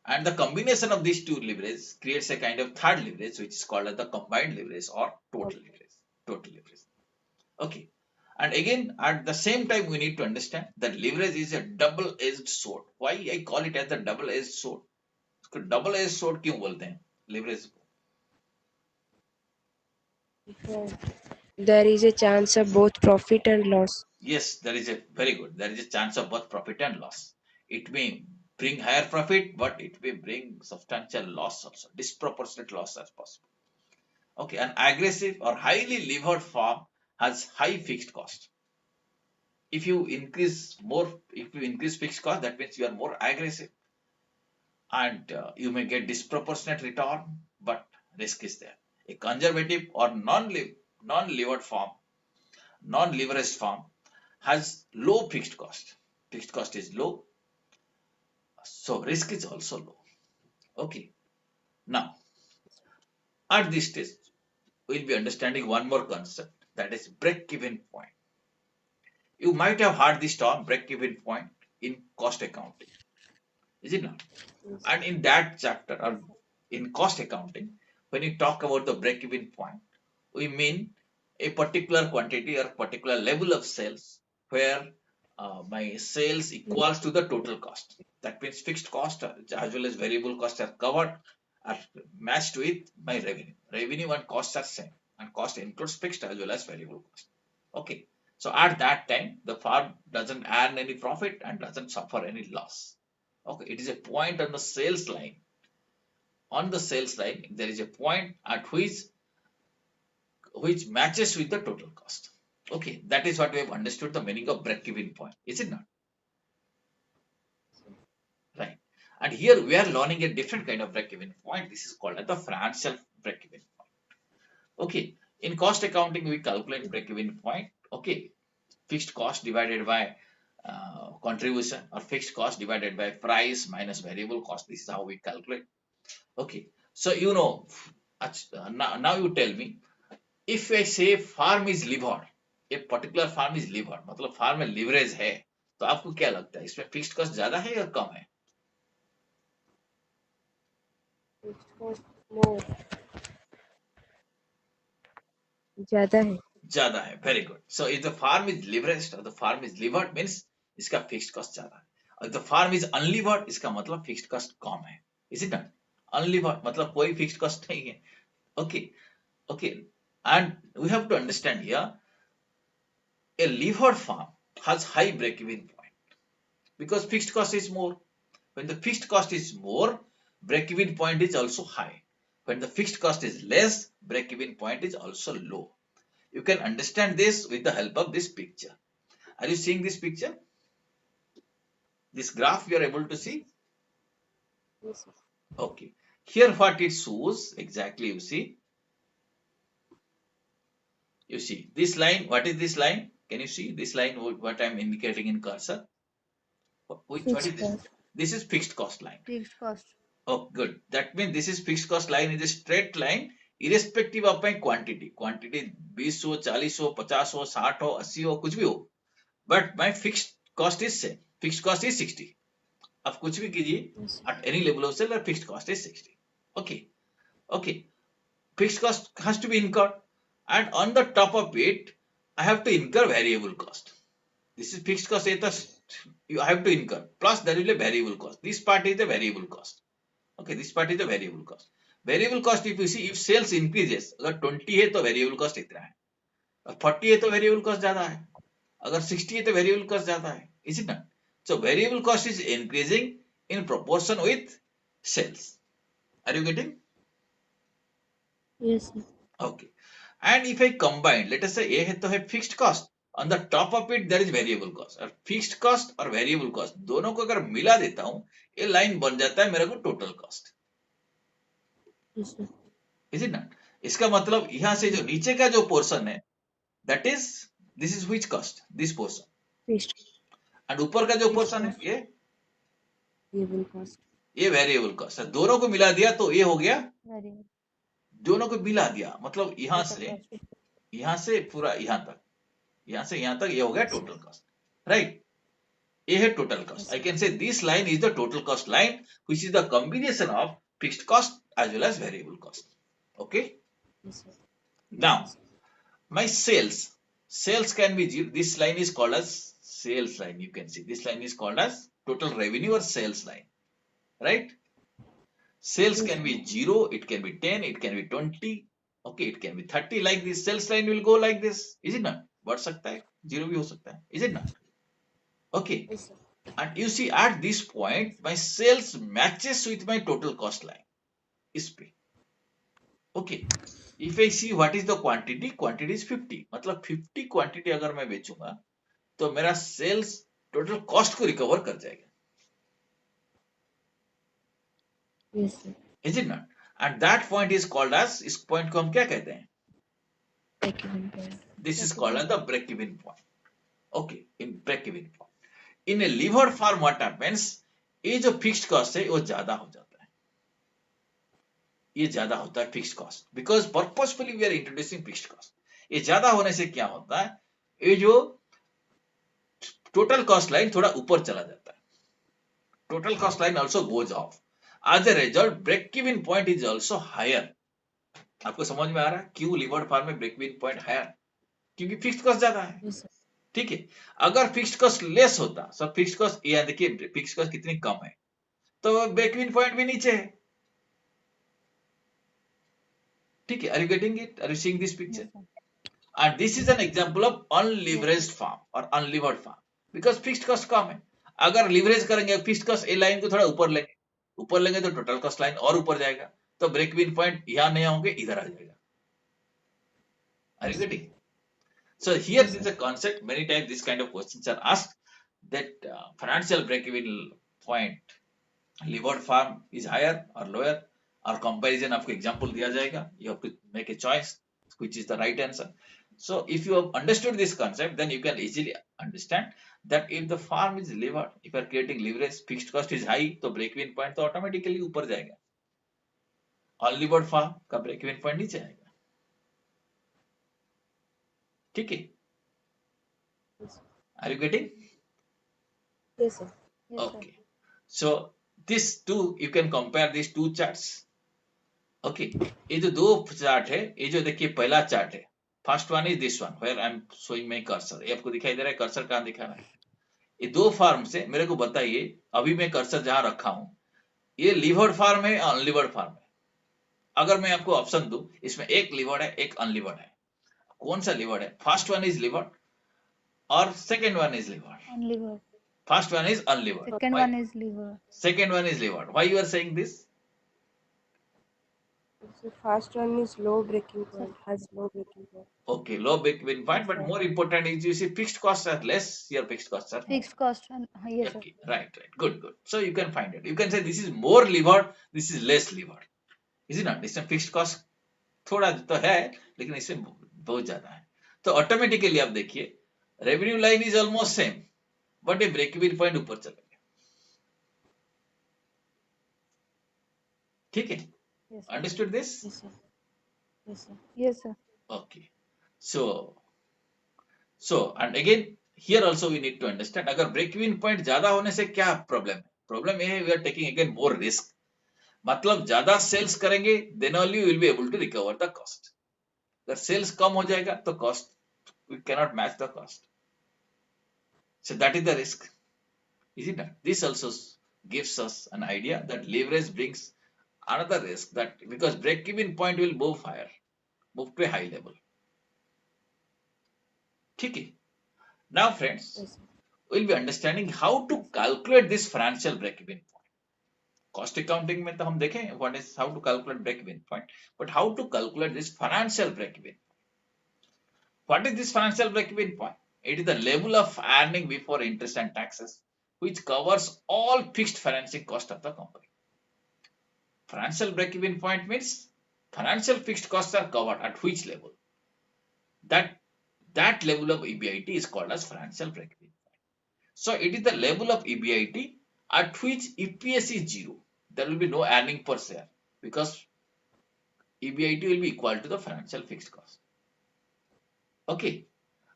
And the combination of these two leverage creates a kind of third leverage, which is called as the combined leverage or total leverage. Total leverage. Okay. And again, at the same time, we need to understand that leverage is a double-edged sword. Why I call it as the double-edged sword? double-edged sword क्यों बोलते हैं leverage? sir. There is a chance of both profit and loss. Yes, there is a very good. There is a chance of both profit and loss. It may bring higher profit, but it may bring substantial loss also, disproportionate loss as possible. Okay, an aggressive or highly levered farm has high fixed cost. If you increase more, if you increase fixed cost, that means you are more aggressive, and you may get disproportionate return, but risk is there. A conservative or non-levered farm, non-leveraged farm has low fixed cost. Fixed cost is low, so risk is also low. Okay. Now, at this stage, we'll be understanding one more concept, that is break-even point. You might have heard this term break-even point in cost accounting, is it not? Yes, And in that chapter, yes, or in cost accounting, when you talk about the break-even point, we mean a particular quantity or particular level of sales where my sales yes, equals to the total cost. That means fixed cost as well as variable costs are covered, are matched with my revenue. Revenue and costs are same, and cost includes fixed as well as variable cost. Okay. So at that time, the farm doesn't earn any profit and doesn't suffer any loss. Okay. It is a point on the sales line. On the sales line, there is a point at which matches with the total cost. Okay, that is what we have understood the meaning of break-even point, is it not? Right. And here we are learning a different kind of break-even point. This is called as the financial break-even point. Okay, in cost accounting, we calculate break-even point. Okay, fixed cost divided by contribution, or fixed cost divided by price minus variable cost. This is how we calculate. Okay, so now you tell me, if I say farm is levered, a particular farm is levered, मतलब farm में leverage है, तो आपको क्या लगता है इसमें fixed cost ज्यादा है या कम है? fixed cost more. ज्यादा है. ज्यादा है, very good. So if the farm is leveraged or the farm is levered means इसका fixed cost ज्यादा है. द फार्म इज अनलीवर्ड, इसका मतलब फिक्स्ड कॉस्ट कम है, इज इट नॉट? अनलीवर्ड मतलब कोई फिक्स्ड कॉस्ट नहीं है. Okay, okay, and we have to understand here, a levered farm has high break-even point because fixed cost is more. When the fixed cost is more, break-even point is also high. When the fixed cost is less, break-even point is also low. You can understand this with the help of this picture. Are you seeing this picture? This graph you are able to see? Yes, sir. Okay. Here what it shows exactly, you see this line. What is this line? Can you see this line? What I'm indicating in cursor? What is Fixed this? cost. This is fixed cost line. Fixed cost. Oh, good. That means this is fixed cost line is a straight line irrespective of my quantity. Quantity 20 हो, 40 हो, 50 हो, 60 हो, 80 हो, कुछ भी हो. But my fixed cost is same. Fixed cost is 60. अब कुछ भी कीजिए, Yes, sir. at any level of sale, fixed cost is 60. Okay. Okay. Fixed cost has to be incurred, and on the top of it, I have to incur variable cost. This is fixed cost. You have to incur. Plus there will be a variable cost. This part is the variable cost. Okay, this part is the variable cost. Variable cost, if you see, if sales increases, अगर 20 है तो variable cost इतना है, और 40 है तो variable cost ज्यादा है, अगर 60 है तो variable cost ज्यादा है, is it not? So variable cost is increasing in proportion with sales. Are you getting? Yes, sir. Okay. And if I combine, let us say ये है तो है fixed cost, on the top of it there is variable cost, और fixed cost और variable cost दोनों को अगर मिला देता हूँ, ये लाइन बन जाता है मेरे को total cost. Yes, sir. Is it not? इसका मतलब यहां से जो नीचे का जो पोर्शन है, that is, this is which cost, this portion, Fixed. And ऊपर का जो Fixed पोर्शन है cost. Variable cost. ये वेरिएबल कॉस्ट है. दोनों को मिला दिया तो ये हो गया, Variable. दोनों को मिला दिया मतलब Total cost. यहां से पूरा यहां तक, यहां से यहां तक ये हो गया Yes, sir. Total cost, right? ये है total cost. Yes, I sir. Can say this line is the total cost line which is the combination of fixed cost as well as variable cost. Okay, Yes, sir. Now Yes, sir. my sales can be zero. This line is called as sales line. You can see this line is called as total revenue or sales line, right? Sales Yes, can sir. be 0, it can be 10, it can be 20, okay, it can be 30. Like this sales line will go like this, is it not? बढ़ सकता है, zero भी हो सकता है, is it not? Okay. Yes, sir. And you see at this point my sales matches with my total cost line, इस पे. Okay. If I see what is the quantity, quantity is 50, मतलब 50 quantity अगर मैं बेचूंगा तो मेरा sales total cost को recover कर जाएगा, Yes, sir. Is it not? And that point is called as, इस पॉइंट को हम क्या कहते हैं? Break-even point. This is Break called even as the point. Break even point. Okay, in break even point in a levered form what happens, ये जो fixed cost है वो ज्यादा हो जाता है, ये ज्यादा होता है fixed cost, because purposefully we are introducing fixed cost. ये ज्यादा होने से क्या होता है, ये जो टोटल कॉस्ट लाइन थोड़ा ऊपर चला जाता है, total cost line also goes off. As a result, break-even point is also higher. आपको समझ में आ रहा है क्यों लीवर्ड फार्म में ब्रेक-इवन पॉइंट हायर? क्योंकि फिक्स्ड कॉस्ट ज्यादा है. Yes, sir. ठीक है, अगर फिक्स्ड कॉस्ट लेस होता, सब फिक्स्ड कॉस्ट, ये देखिए फिक्स्ड कॉस्ट कितनी कम है, तो ब्रेक-इवन पॉइंट भी नीचे है. ठीक है, are you getting it? Are you seeing this picture? Yes, sir. And this is an example of unleveraged farm or unlevered farm because fixed cost कम है. अगर लीवरेज करेंगे फिक्स्ड कॉस्ट ए लाइन को थोड़ा ऊपर लेंगे तो टोटल कॉस्ट लाइन और ऊपर जाएगा, तो ब्रेक इवन पॉइंट यहाँ नहीं होंगे, इधर आ जाएगा. Are you Yes, sir. getting? So here Yes, is sir. a concept. Many times this kind of questions are asked, that financial break even point, levered farm is higher or lower, or comparison आपको example दिया जाएगा. You have to make a choice which is the right answer. So if you have understood this concept, then you can easily understand that if the farm is levered, if you are creating leverage, fixed cost is high, तो break even point तो automatically ऊपर जाएगा. Unlevered farm का break even point नीचे आएगा. ठीक है? Yes, sir. Are you getting? Yes, sir. Yes, sir. Okay. So this two, you can compare these two charts. Okay. ये जो दो चार्ट है, ये जो देखिए पहला चार्ट है, first one is this one where I am showing my cursor. ये आपको दिखाई दे रहा है कर्सर कहाँ दिखा रहा है? ये दो फार्म से मेरे को बताइए, अभी मैं कर्सर जहां रखा हूं, ये लिवर्ड फार्म है, अनलिवर्ड फार्म है? अगर मैं आपको ऑप्शन दूं, इसमें एक लिवर्ड है, एक अनलिवर्ड है, कौन सा लिवर्ड है? फर्स्ट वन इज लिवर्ड और second one is levered? On liver. First one is unlivered. Second Why? one is liver. Second one is livered. Why you are saying this? So first one is low breaking Sir, point, has low breaking point. Okay, low break-even point, yes, but sir. more important is you see fixed costs are less, your fixed costs are more. Fixed cost. Yes, sir. Okay, right, right. Good, good. So you can find it. You can say this is more levered, this is less levered. Is it not? इसमें fixed cost थोड़ा तो है, लेकिन इसमें बहुत ज्यादा है. तो ऑटोमेटिकली आप देखिए, revenue line is almost same, but ये ब्रेक इवन पॉइंट ऊपर चला गया. ठीक है? Yes, sir. Understood this? Yes, sir. Yes, sir. Yes, sir. Okay. So and again here also we need to understand, अगर ब्रेक इवन पॉइंट ज्यादा होने से क्या प्रॉब्लम है? प्रॉब्लम ये है, we are taking again more risk. मतलब ज्यादा सेल्स करेंगे, then only you will be able to recover the cost. अगर सेल्स कम हो जाएगा तो cost we cannot match the cost. So that is the risk, is it not? This also gives us an idea that leverage brings another risk, that because break even point will move higher, move to a high level. ठीक है? Now friends, Yes, sir. we'll be understanding how to calculate this financial break even point. Cost accounting में तो हम देखें what is how to calculate break even point, but how to calculate this financial break even. What is this financial break even point? It is the level of earning before interest and taxes which covers all fixed financing cost of the company. Financial break even point means financial fixed costs are covered at which level? That level of EBIT is called as financial break even. So it is the level of EBIT at which EPS is zero. There will be no earning per share because EBIT will be equal to the financial fixed cost. Okay.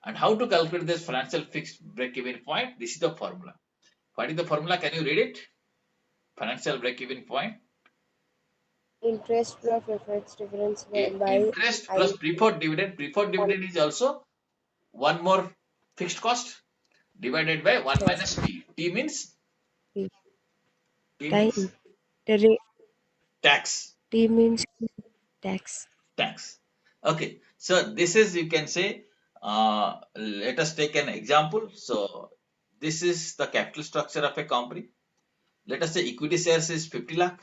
And how to calculate this financial fixed break-even point? This is the formula. What is the formula? Can you read it? Financial break-even point. Interest plus FX difference by Interest plus preferred dividend. Preferred dividend is also one more fixed cost divided by 1 minus T. T means T. T Time. means The rate tax. T means tax. Tax. Okay. So this is, you can say, let us take an example. So this is the capital structure of a company. Let us say equity shares is 50 lakh.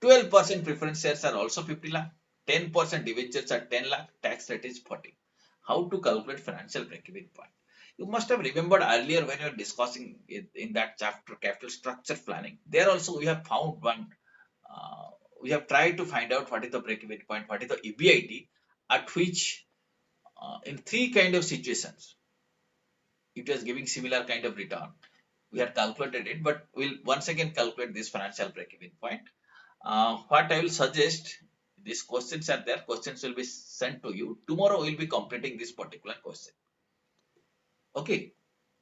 12% preference shares are also 50 lakh. 10% debentures are 10 lakh. Tax rate is 40. How to calculate financial break-even point? You must have remembered earlier when you were discussing it in that chapter, capital structure planning. There also we have found one. We have tried to find out what is the break-even point, what is the EBIT, at which in three kind of situations it was giving similar kind of return. We had calculated it, but we'll once again calculate this financial break-even point. What I will suggest, these questions are there, questions will be sent to you. Tomorrow we'll be completing this particular question. Okay,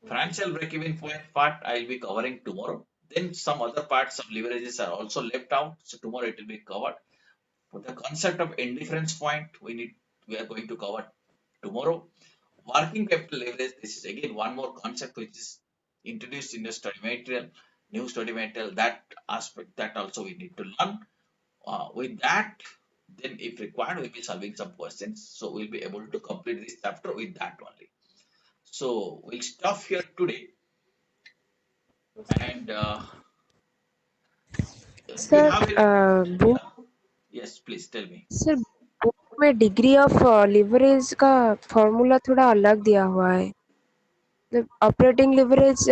financial break-even point part I will be covering tomorrow. Then some other parts of leverages are also left out, so tomorrow it will be covered. But the concept of indifference point we are going to cover tomorrow. Working capital leverage, this is again one more concept which is introduced in the study material, new study material. That aspect that also we need to learn. With that, then if required, we'll be solving some questions. So we'll be able to complete this chapter with that only. So we'll stop here today. And do you Sir, have any? book Yeah. Yes, please tell me. Sir book में degree of leverage का formula थोड़ा अलग दिया हुआ है. Operating leverage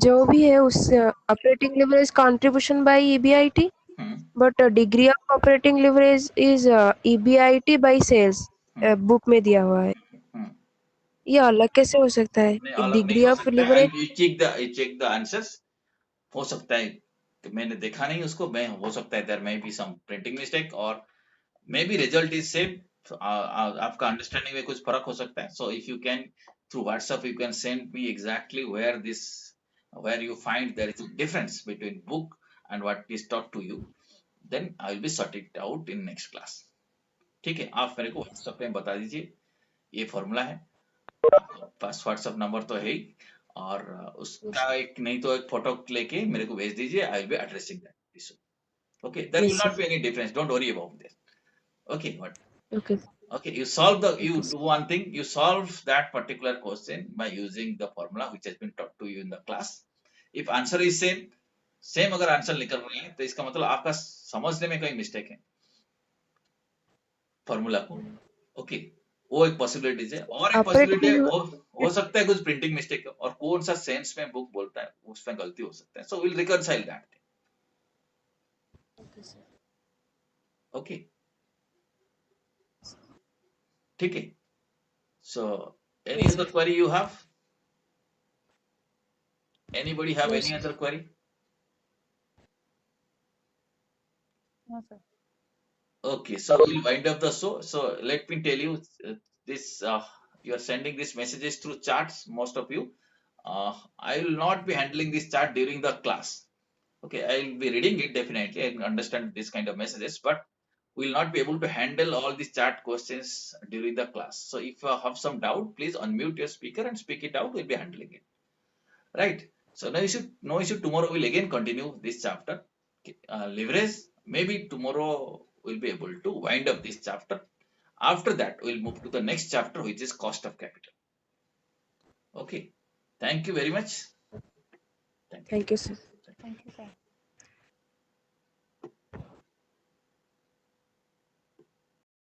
जो भी है उस operating leverage contribution by EBIT, Hmm. But degree of operating leverage is EBIT by sales book में दिया हुआ है. Hmm. ये अलग कैसे हो सकता है? नहीं, अलग नहीं डिग्री हो ऑफ सकता है. Leverage. I check the answers. हो सकता है कि मैंने देखा नहीं उसको, मैं हो सकता है there may be some printing mistake or maybe result is same. आपका अंडरस्टैंडिंग में कुछ फर्क हो सकता है. So if you can through WhatsApp you can send me exactly where you find there is a difference between book and what is taught to you, then I will be sort it out in next class. ठीक है, आप मेरे को WhatsApp पे बता दीजिए. ये formula है, आपके पास WhatsApp नंबर तो है ही, और Yes, उसका sir. एक नहीं तो एक फोटो लेके मेरे को भेज दीजिए, I will be addressing that issue. Okay, there will Yes, sir. not be any difference, don't worry about that. Okay, but Okay. okay, you solve the, you Okay, sir. do one thing, you solve that particular question by using the formula which has been taught to you in the class. If answer is same अगर answer निकल रही है तो इसका मतलब आपका समझने में कोई मिस्टेक है फॉर्मूला को. ओके, वो एक पॉसिबिलिटीज है. और एक पॉसिबिलिटी है, Apparently, हो सकता है कुछ प्रिंटिंग मिस्टेक और कौन सा सेंस में बुक बोलता है उसमें गलती हो सकता है. So will reconcile that. okay, sir. Okay, ठीक है. सो any Yes, other sir. query you have? Anybody have No, any sir. other query? No, sir. Okay, so we'll wind up the show. So let me tell you, this you are sending these messages through chats, most of you. I will not be handling this chat during the class. Okay, I will be reading it definitely. I can understand this kind of messages, but we will not be able to handle all these chat questions during the class. So if you have some doubt, please unmute your speaker and speak it out. We'll be handling it. Right. So no issue. Tomorrow we'll again continue this chapter. Okay, leverage. Maybe tomorrow we'll be able to wind up this chapter. After that, we'll move to the next chapter, which is cost of capital. Okay. Thank you very much. Thank you. Thank you, sir. Thank you, sir.